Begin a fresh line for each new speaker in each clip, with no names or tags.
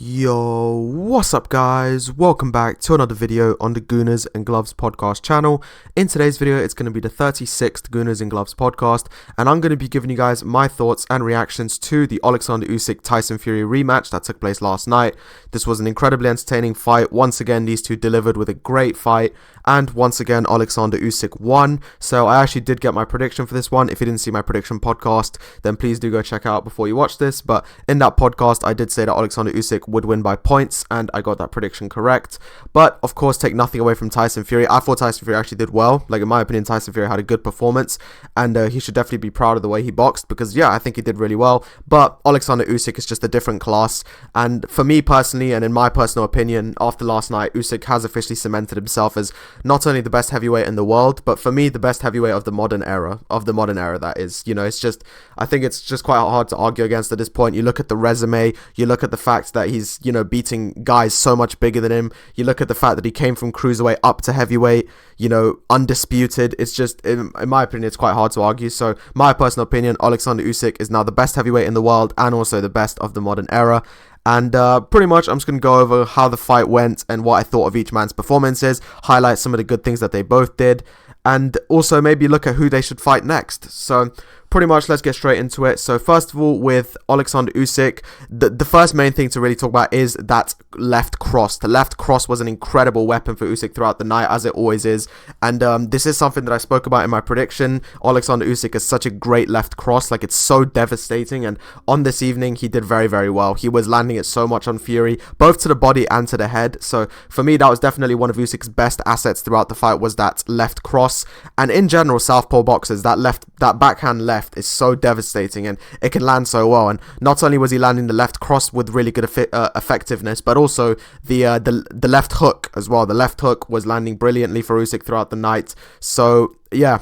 Yo, what's up guys? Welcome back to another video on the Gooners and Gloves Podcast channel. In today's video, it's going to be the 36th Gooners and Gloves Podcast, and I'm going to be giving you guys my thoughts and reactions to the Alexander Usyk Tyson Fury rematch that took place last night. This was an incredibly entertaining fight. Once again, these two delivered with a great fight, and once again, Alexander Usyk won. So I actually did get my prediction for this one. If you didn't see my prediction podcast, then please do go check out before you watch this. But in that podcast, I did say that Alexander Usyk would win by points, and I got that prediction correct. But of course, take nothing away from Tyson Fury. I thought Tyson Fury actually did well. Like, in my opinion, Tyson Fury had a good performance, and he should definitely be proud of the way he boxed, because yeah, I think he did really well. But Alexander Usyk is just a different class, and for me personally, and in my personal opinion, after last night, Usyk has officially cemented himself as not only the best heavyweight in the world, but for me, the best heavyweight of the modern era, that is. You know, it's just, I think it's just quite hard to argue against at this point. You look at the resume, you look at the fact that he's, you know, beating guys so much bigger than him, you look at the fact that he came from cruiserweight up to heavyweight, you know, undisputed. It's just, in my opinion, it's quite hard to argue. So my personal opinion, Alexander Usyk is now the best heavyweight in the world and also the best of the modern era. And pretty much I'm just going to go over how the fight went and what I thought of each man's performances, highlight some of the good things that they both did, and also maybe look at who they should fight next. So pretty much let's get straight into it. So first of all, with Alexander Usyk, the first main thing to really talk about is that left cross. The left cross was an incredible weapon for Usyk throughout the night, as it always is. And this is something that I spoke about in my prediction. Alexander Usyk is such a great left cross. Like, it's so devastating. And on this evening, he did very, very well. He was landing it so much on Fury, both to the body and to the head. So for me, that was definitely one of Usyk's best assets throughout the fight, was that left cross. And in general, southpaw boxers, that backhand left is so devastating, and it can land so well. And not only was he landing the left cross with really good effectiveness, but also the left hook as well. The left hook was landing brilliantly for Usyk throughout the night. So yeah,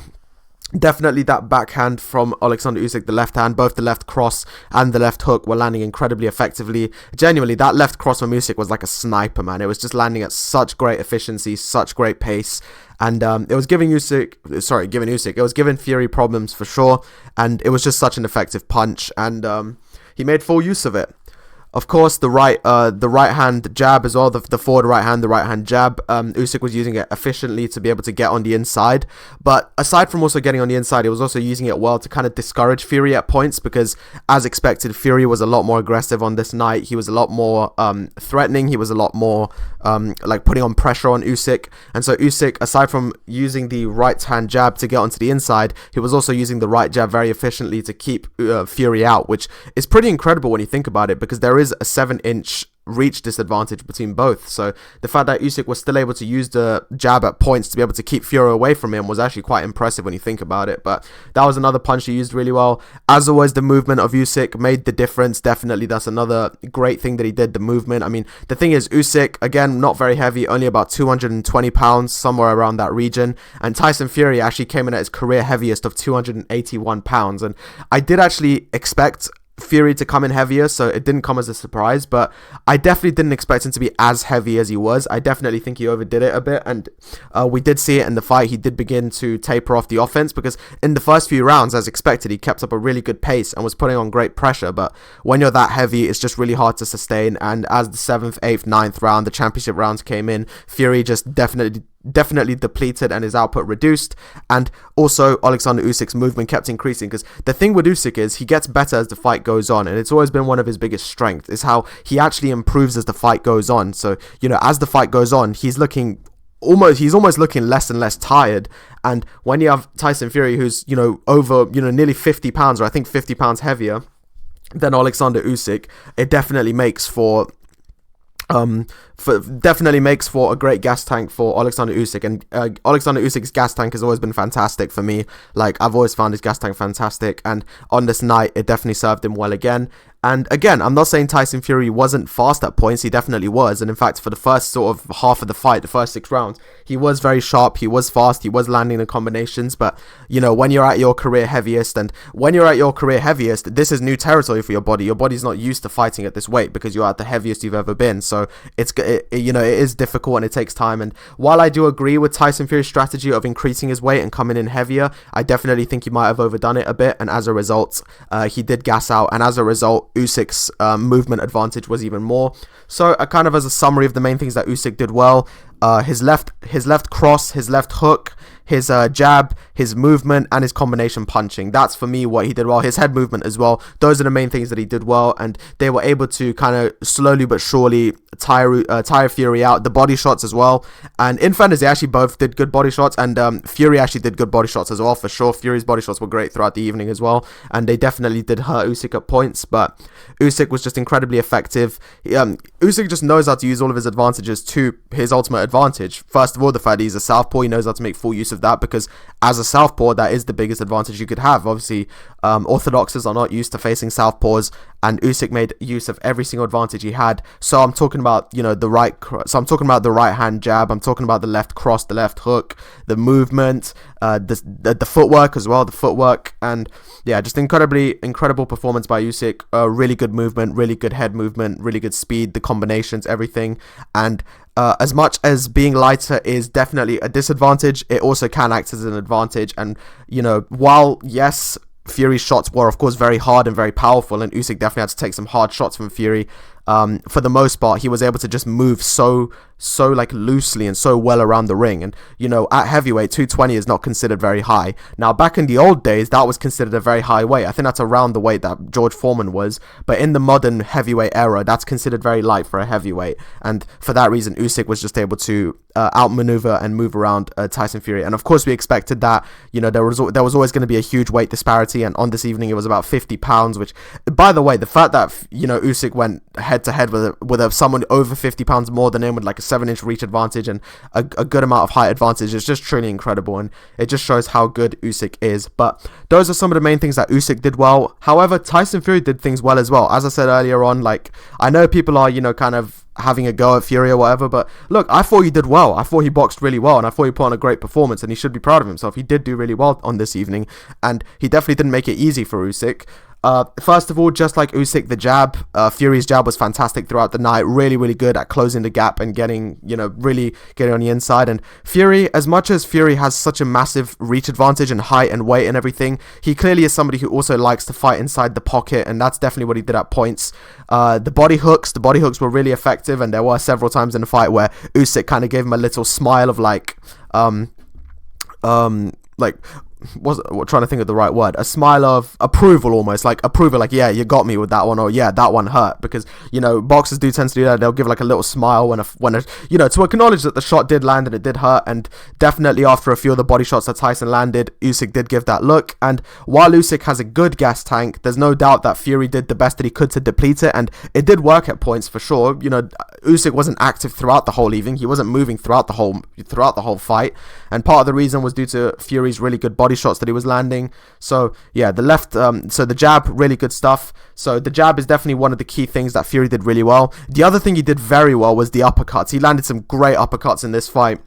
definitely that backhand from Alexander Usyk, the left hand, both the left cross and the left hook were landing incredibly effectively. Genuinely, that left cross from Usyk was like a sniper, man. It was just landing at such great efficiency, such great pace. And it was giving Fury problems for sure. And it was just such an effective punch, and he made full use of it. Of course, the right hand jab as well, the forward right hand jab, Usyk was using it efficiently to be able to get on the inside. But aside from also getting on the inside, he was also using it well to kind of discourage Fury at points, because as expected, Fury was a lot more aggressive on this night. He was a lot more threatening. He was a lot more like putting on pressure on Usyk. And so Usyk, aside from using the right hand jab to get onto the inside, he was also using the right jab very efficiently to keep Fury out, which is pretty incredible when you think about it, because there is a 7-inch reach disadvantage between both. So the fact that Usyk was still able to use the jab at points to be able to keep Fury away from him was actually quite impressive when you think about it. But that was another punch he used really well. As always, the movement of Usyk made the difference. Definitely, that's another great thing that he did, the movement. I mean, the thing is, Usyk, again, not very heavy, only about 220 pounds, somewhere around that region. And Tyson Fury actually came in at his career heaviest of 281 pounds. And I did actually expect Fury to come in heavier, so it didn't come as a surprise, but I definitely didn't expect him to be as heavy as he was. I definitely think he overdid it a bit, and we did see it in the fight. He did begin to taper off the offense, because in the first few rounds, as expected, he kept up a really good pace and was putting on great pressure. But when you're that heavy, it's just really hard to sustain. And as the 7th, 8th, 9th round, the championship rounds came in, Fury just definitely depleted and his output reduced. And also Alexander Usyk's movement kept increasing, because the thing with Usyk is he gets better as the fight goes on, and it's always been one of his biggest strengths, is how he actually improves as the fight goes on. So, you know, as the fight goes on, he's almost looking less and less tired. And when you have Tyson Fury, who's, you know, over, you know, nearly 50 pounds, or I think 50 pounds heavier than Alexander Usyk, it definitely makes for a great gas tank for Alexander Usyk. And Alexander Usyk's gas tank has always been fantastic for me. Like, I've always found his gas tank fantastic, and on this night it definitely served him well again. And again, I'm not saying Tyson Fury wasn't fast at points. He definitely was. And in fact, for the first sort of half of the fight, the first 6 rounds, he was very sharp. He was fast. He was landing the combinations. But, you know, when you're at your career heaviest, this is new territory for your body. Your body's not used to fighting at this weight, because you're at the heaviest you've ever been. So it is difficult, and it takes time. And while I do agree with Tyson Fury's strategy of increasing his weight and coming in heavier, I definitely think he might have overdone it a bit. And as a result, he did gas out. And as a result, thought Usyk's movement advantage was even more. So kind of as a summary of the main things that Usyk did well, his left cross, his left hook, his jab, his movement, and his combination punching. That's for me what he did well. His head movement as well. Those are the main things that he did well, and they were able to kind of slowly but surely tire Fury out. The body shots as well, and in fairness, they actually both did good body shots, and Fury actually did good body shots as well, for sure. Fury's body shots were great throughout the evening as well, and they definitely did hurt Usyk at points, but Usyk was just incredibly effective. Usyk just knows how to use all of his advantages to his ultimate advantage. First of all, the fact that he's a southpaw, he knows how to make full use of that, because as a southpaw, that is the biggest advantage you could have. Obviously, orthodoxes are not used to facing southpaws, and Usyk made use of every single advantage he had. So I'm talking about, the right hand jab, I'm talking about the left cross, the left hook, the movement, the footwork as well, and yeah, just incredible performance by Usyk. Really good movement, really good head movement, really good speed, the combinations, everything. And as much as being lighter is definitely a disadvantage, it also can act as an advantage. And while yes, Fury's shots were of course very hard and very powerful, and Usyk definitely had to take some hard shots from Fury, for the most part he was able to just move so like loosely and so well around the ring. And at heavyweight, 220 is not considered very high. Now back in the old days, that was considered a very high weight. I think that's around the weight that George Foreman was, but in the modern heavyweight era, that's considered very light for a heavyweight, and for that reason Usyk was just able to outmaneuver and move around Tyson Fury. And of course we expected that. There was always going to be a huge weight disparity, and on this evening it was about 50 pounds, which, by the way, the fact that Usyk went head to head with someone over 50 pounds more than him, with like a 7-inch reach advantage and a good amount of height advantage, is just truly incredible, and it just shows how good Usyk is. But those are some of the main things that Usyk did well. However, Tyson Fury did things well as well. As I said earlier on, like, I know people are kind of having a go at Fury or whatever, but look, I thought he did well. I thought he boxed really well, and I thought he put on a great performance, and he should be proud of himself. He did do really well on this evening, and he definitely didn't make it easy for Usyk. First of all, just like Usyk, the jab, Fury's jab was fantastic throughout the night. Really, really good at closing the gap and really getting on the inside. And Fury, as much as Fury has such a massive reach advantage and height and weight and everything, he clearly is somebody who also likes to fight inside the pocket, and that's definitely what he did at points. The body hooks were really effective, and there were several times in the fight where Usyk kind of gave him a little smile of trying to think of the right word, a smile of approval, almost like approval, like, yeah, you got me with that one, or yeah, that one hurt, because boxers do tend to do that. They'll give like a little smile when to acknowledge that the shot did land and it did hurt. And definitely after a few of the body shots that Tyson landed, Usyk did give that look. And while Usyk has a good gas tank, there's no doubt that Fury did the best that he could to deplete it, and it did work at points for sure. Usyk wasn't active throughout the whole evening. He wasn't moving throughout the whole fight, and part of the reason was due to Fury's really good body shots that he was landing. So yeah, the jab, really good stuff. So the jab is definitely one of the key things that Fury did really well. The other thing he did very well was the uppercuts. He landed some great uppercuts in this fight,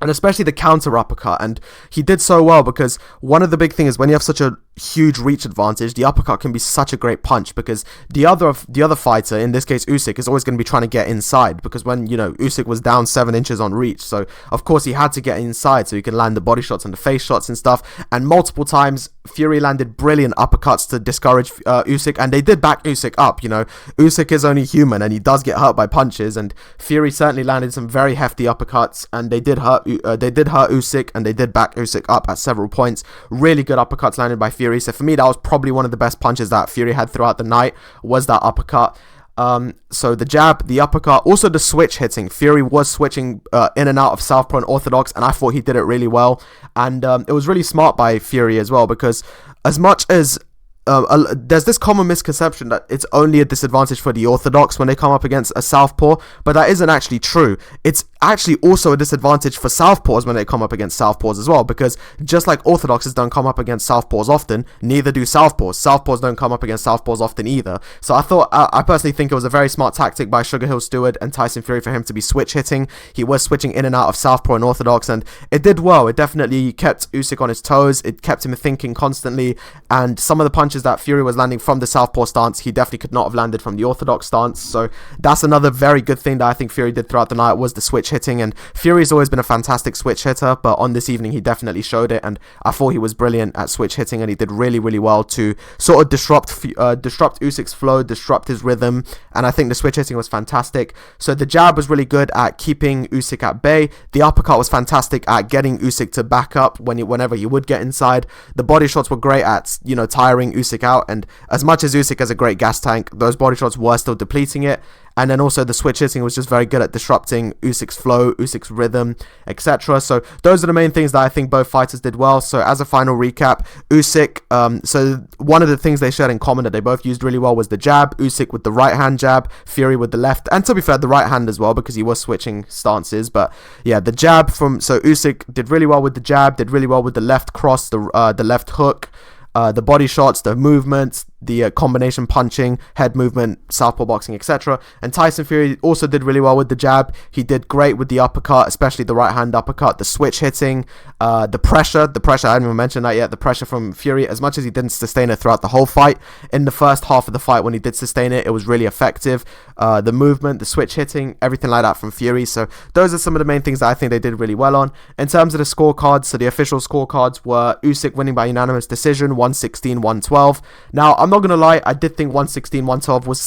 and especially the counter uppercut, and he did so well because one of the big things is when you have such a huge reach advantage, the uppercut can be such a great punch, because the other fighter, in this case Usyk, is always going to be trying to get inside, because when Usyk was down 7 inches on reach, so of course he had to get inside so he can land the body shots and the face shots and stuff. And multiple times Fury landed brilliant uppercuts to discourage Usyk, and they did back Usyk up. Usyk is only human and he does get hurt by punches, and Fury certainly landed some very hefty uppercuts, and they did hurt Usyk, and they did back Usyk up at several points. Really good uppercuts landed by Fury. So for me, that was probably one of the best punches that Fury had throughout the night, was that uppercut. So the jab, the uppercut, also the switch hitting. Fury was switching in and out of southpaw and orthodox, and I thought he did it really well. And it was really smart by Fury as well, because as much as there's this common misconception that it's only a disadvantage for the orthodox when they come up against a southpaw, but that isn't actually true. It's actually also a disadvantage for southpaws when they come up against southpaws as well, because just like orthodoxes don't come up against southpaws often, neither do southpaws don't come up against southpaws often either. So I personally think it was a very smart tactic by Sugar Hill Stewart and Tyson Fury for him to be switch hitting. He was switching in and out of southpaw and orthodox, and it did well. It definitely kept Usyk on his toes. It kept him thinking constantly, and some of the punches that Fury was landing from the southpaw stance, he definitely could not have landed from the orthodox stance. So that's another very good thing that I think Fury did throughout the night, was the switch hitting, and Fury's always been a fantastic switch hitter, but on this evening he definitely showed it, and I thought he was brilliant at switch hitting, and he did really, really well to sort of disrupt Usyk's flow, disrupt his rhythm, and I think the switch hitting was fantastic. So the jab was really good at keeping Usyk at bay. The uppercut was fantastic at getting Usyk to back up whenever he would get inside. The body shots were great at, tiring Usyk out, and as much as Usyk has a great gas tank, those body shots were still depleting it. And then also the switch hitting was just very good at disrupting Usyk's flow, Usyk's rhythm, etc. So those are the main things that I think both fighters did well. So as a final recap, Usyk, so one of the things they shared in common that they both used really well was the jab. Usyk with the right hand jab, Fury with the left, and to be fair, the right hand as well, because he was switching stances. But yeah, the jab so Usyk did really well with the jab, did really well with the left cross, the left hook, the body shots, the movements, the combination punching, head movement, southpaw boxing, etc. And Tyson Fury also did really well with the jab. He did great with the uppercut, especially the right hand uppercut, the switch hitting, the pressure, I haven't even mentioned that yet, the pressure from Fury. As much as he didn't sustain it throughout the whole fight, in the first half of the fight when he did sustain it, it was really effective. The movement, the switch hitting, everything like that from Fury. So those are some of the main things that I think they did really well on. In terms of the scorecards, so the official scorecards were Usyk winning by unanimous decision, 116-112. Now, I'm not gonna lie, I did think 116-112 was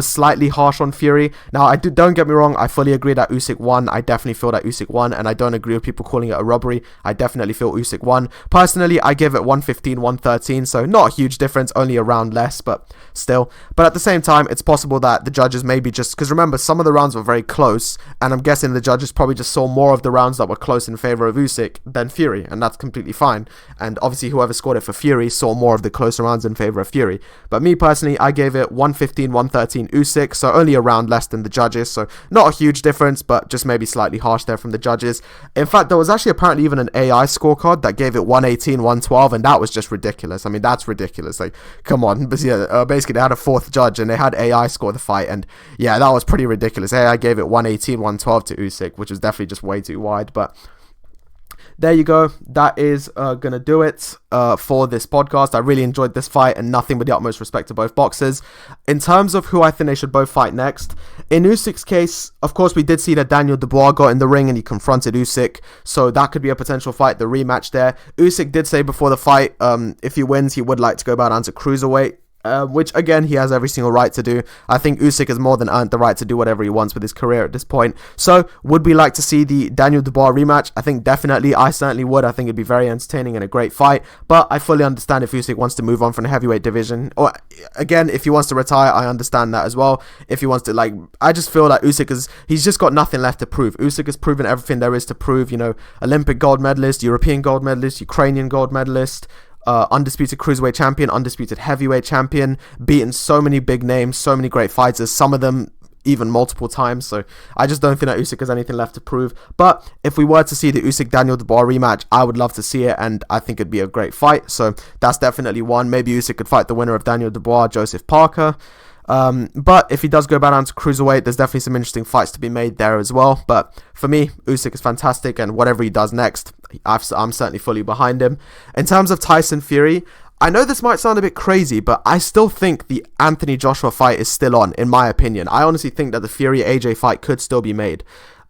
slightly harsh on Fury. Now, don't get me wrong, I fully agree that Usyk won. I definitely feel that Usyk won, and I don't agree with people calling it a robbery. I definitely feel Usyk won. Personally, I give it 115-113, so not a huge difference, only a round less, but still. But at the same time, it's possible that the judges maybe just, because remember, some of the rounds were very close, and I'm guessing the judges probably just saw more of the rounds that were close in favor of Usyk than Fury, and that's completely fine. And obviously, whoever scored it for Fury saw more of the closer rounds in favor of Fury. But me personally, I gave it 115-113 Usyk, so only a round less than the judges, so not a huge difference, but just maybe slightly harsh there from the judges. In fact, there was actually apparently even an AI scorecard that gave it 118-112, and that was just ridiculous. I mean, that's ridiculous. Like, come on. But yeah, basically they had a fourth judge and they had AI score the fight, and yeah, that was pretty ridiculous. AI gave it 118-112 to Usyk, which was definitely just way too wide. But there you go. That is gonna do it for this podcast. I really enjoyed this fight, and nothing but the utmost respect to both boxers. In terms of who I think they should both fight next, in Usyk's case, of course, we did see that Daniel Dubois got in the ring and he confronted Usyk, so that could be a potential fight, the rematch there. Usyk did say before the fight, if he wins, he would like to go back down to cruiserweight. Which again, he has every single right to do. I think Usyk has more than earned the right to do whatever he wants with his career at this point. So, would we like to see the Daniel Dubois rematch? I think definitely, I certainly would. I think it'd be very entertaining and a great fight. But I fully understand if Usyk wants to move on from the heavyweight division. Or, again, if he wants to retire, I understand that as well. If he wants to, I just feel like he's just got nothing left to prove. Usyk has proven everything there is to prove. Olympic gold medalist, European gold medalist, Ukrainian gold medalist, undisputed cruiserweight champion, undisputed heavyweight champion, beaten so many big names, so many great fighters, some of them even multiple times. So I just don't think that Usyk has anything left to prove. But if we were to see the Usyk-Daniel Dubois rematch, I would love to see it, and I think it'd be a great fight. So that's definitely one. Maybe Usyk could fight the winner of Daniel Dubois, Joseph Parker. But if he does go back down to cruiserweight, there's definitely some interesting fights to be made there as well. But for me, Usyk is fantastic, and whatever he does next, I'm certainly fully behind him. In terms of Tyson Fury, I know this might sound a bit crazy, but I still think the Anthony Joshua fight is still on, in my opinion. I honestly think that the Fury-AJ fight could still be made.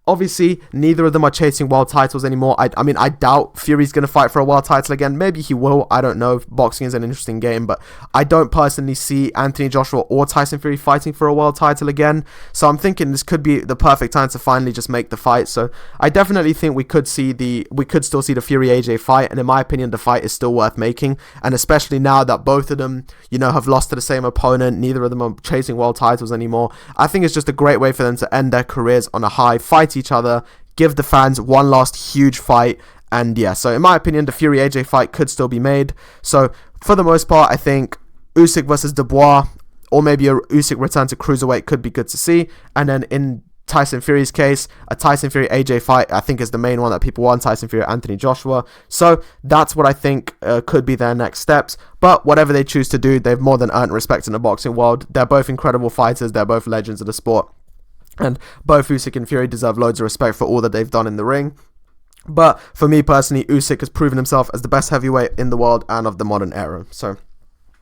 Obviously, neither of them are chasing world titles anymore. I mean, I doubt Fury's going to fight for a world title again. Maybe he will. I don't know. Boxing is an interesting game, but I don't personally see Anthony Joshua or Tyson Fury fighting for a world title again. So I'm thinking this could be the perfect time to finally just make the fight. So I definitely think we could still see the Fury-AJ fight. And in my opinion, the fight is still worth making. And especially now that both of them, have lost to the same opponent. Neither of them are chasing world titles anymore. I think it's just a great way for them to end their careers on a high, fight each other, give the fans one last huge fight, and yeah, so in my opinion, the Fury-AJ fight could still be made. So for the most part, I think Usyk versus Dubois, or maybe a Usyk return to cruiserweight could be good to see. And then in Tyson Fury's case, a Tyson Fury-AJ fight, I think is the main one that people want, Tyson Fury, Anthony Joshua. So that's what I think could be their next steps. But whatever they choose to do, they've more than earned respect in the boxing world. They're both incredible fighters. They're both legends of the sport. And both Usyk and Fury deserve loads of respect for all that they've done in the ring. But for me personally, Usyk has proven himself as the best heavyweight in the world and of the modern era. So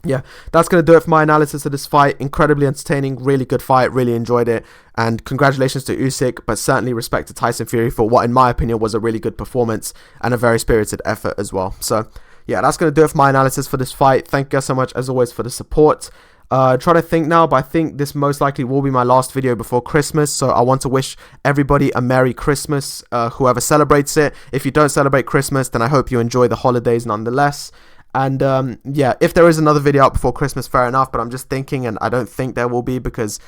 yeah, that's going to do it for my analysis of this fight. Incredibly entertaining, really good fight, really enjoyed it. And congratulations to Usyk, but certainly respect to Tyson Fury for what, in my opinion, was a really good performance and a very spirited effort as well. So, yeah, that's going to do it for my analysis for this fight. Thank you guys so much, as always, for the support. Try to think now, but I think this most likely will be my last video before Christmas. So I want to wish everybody a Merry Christmas, whoever celebrates it. If you don't celebrate Christmas, then I hope you enjoy the holidays nonetheless. And yeah, if there is another video out before Christmas, fair enough. But I'm just thinking, and I don't think there will be, because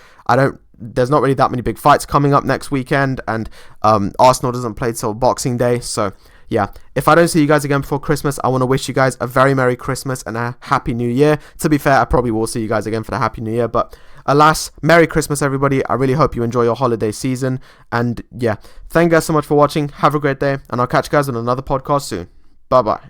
there's not really that many big fights coming up next weekend, and Arsenal doesn't play till Boxing Day. So yeah, if I don't see you guys again before Christmas, I want to wish you guys a very Merry Christmas and a Happy New Year. To be fair, I probably will see you guys again for the Happy New Year, but alas, Merry Christmas, everybody. I really hope you enjoy your holiday season. And yeah, thank you guys so much for watching. Have a great day, and I'll catch you guys on another podcast soon. Bye-bye.